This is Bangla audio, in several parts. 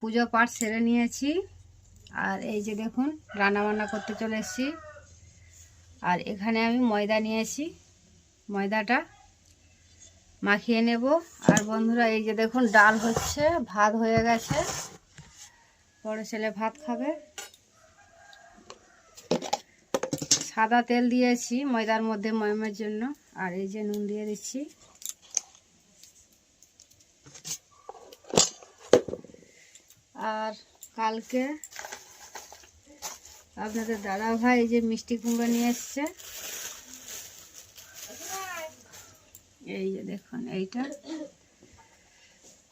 পুজো পাঠ সেরে নিয়েছি। আর এই যে দেখুন রান্না বান্না করতে চলে এসেছি। আর এখানে আমি ময়দা নিয়েছি, ময়দাটা মাখিয়ে নেব। আর বন্ধুরা এই যে দেখুন ডাল হচ্ছে, ভাত হয়ে গেছে, বড় ছেলে ভাত খাবে। সাদা তেল দিয়েছি ময়দার মধ্যে ময়মের জন্য। আর এই যে নুন দিয়ে দিচ্ছি। আর কালকে আপনাদের দাদা ভাই এই যে মিষ্টি কুমড়ো নিয়ে এসছে। এই যে দেখুন এইটা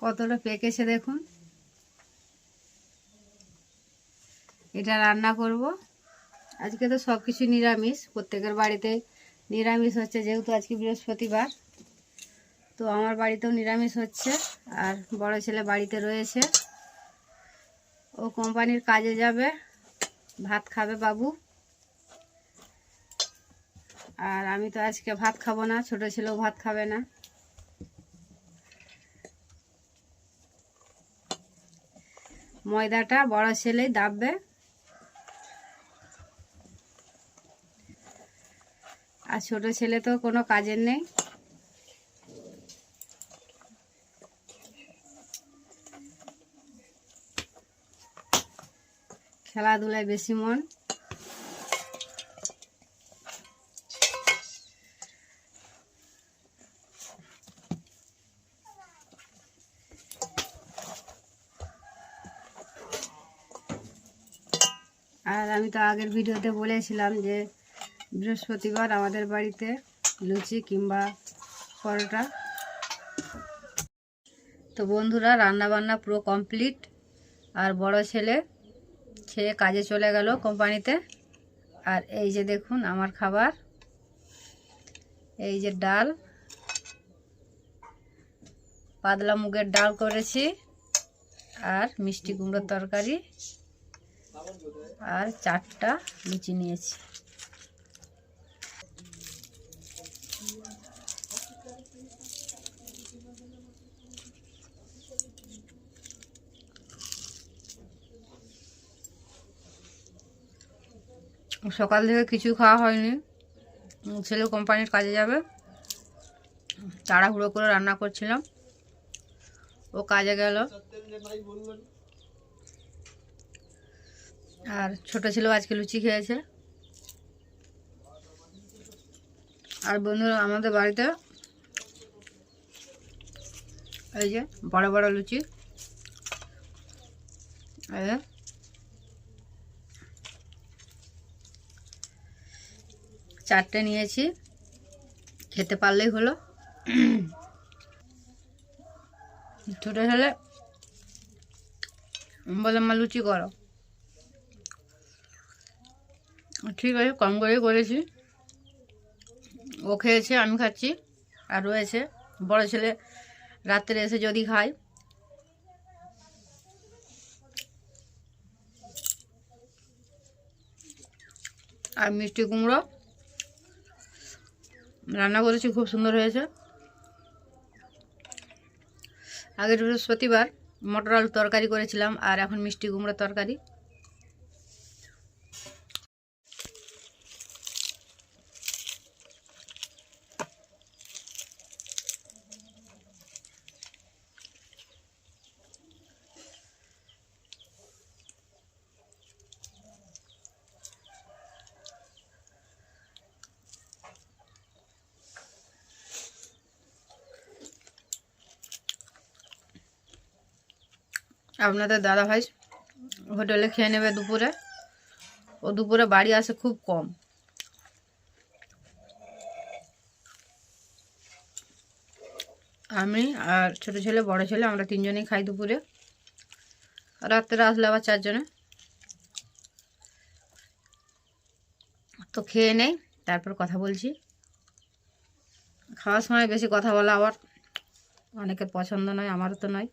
কতটা পেকেছে দেখুন। এটা রান্না করব। আজকে তো সব কিছু নিরামিষ, প্রত্যেকের বাড়িতে নিরামিষ হচ্ছে, যেহেতু আজকে বৃহস্পতিবার। তো আমার বাড়িতেও নিরামিষ হচ্ছে। আর বড় ছেলে বাড়িতে রয়েছে, ও কোম্পানির কাজে যাবে, ভাত খাবে বাবু। আর আমি তো আজকে ভাত খাবো না, ছোট ছেলেও ভাত খাবে না। ময়দাটা বড় ছেলেই দাববে। আর ছোট ছেলে তো কোনো কাজের নেই। খেলাধুলায় বেশি মন। আর আমি তো আগের ভিডিওতে বলেছিলাম যে বৃহস্পতিবার আমাদের বাড়িতে লুচি কিংবা পরোটা। তো বন্ধুরা রান্না বান্না পুরো কমপ্লিট। আর বড় ছেলে খেয়ে কাজে চলে গেল কোম্পানিতে। আর এই যে দেখুন আমার খাবার, এই যে ডাল, পাতলা মুগের ডাল করেছি, আর মিষ্টি কুমড়োর তরকারি, আর 4টা লুচি নিয়েছি। সকাল থেকে কিছু খাওয়া হয়নি, ছেলে কোম্পানির কাজে যাবে, তাড়াহুড়ো করে রান্না করছিলাম। ও কাজে গেল। আর ছোট ছেলেও আজকে লুচি খেয়েছে। আর বন্ধুরা আমাদের বাড়িতে এই যে বড় বড় লুচি, এই 4টে নিয়েছি, খেতে পারলেই হলো। ছোট ছেলে বলে মা লুচি করো। ঠিক আছে, কম করে করেছি। ও খেয়েছে, আমি খাচ্ছি, আর রয়েছে। বড় ছেলে রাত্রে এসে যদি খায়। আর মিষ্টি কুমড়ো রান্না করেছি, খুব সুন্দর হয়েছে। আগের বৃহস্পতিবার মটর আলু তরকারি করেছিলাম, আর এখন মিষ্টি কুমড়োর তরকারি। আপনাদের দাদা ভাই হোটেলে খেয়ে নেবে দুপুরে। ও দুপুরে বাড়ি আসে খুব কম। আমি আর ছোট ছেলে বড় ছেলে আমরা 3জনেই খাই দুপুরে। রাত্রে আসলে আবার 4জনে। তো খেয়ে নেই, তারপর কথা বলছি। খাওয়ার সময় বেশি কথা বলা আবার অনেকের পছন্দ নয়, আমারও তো নয়।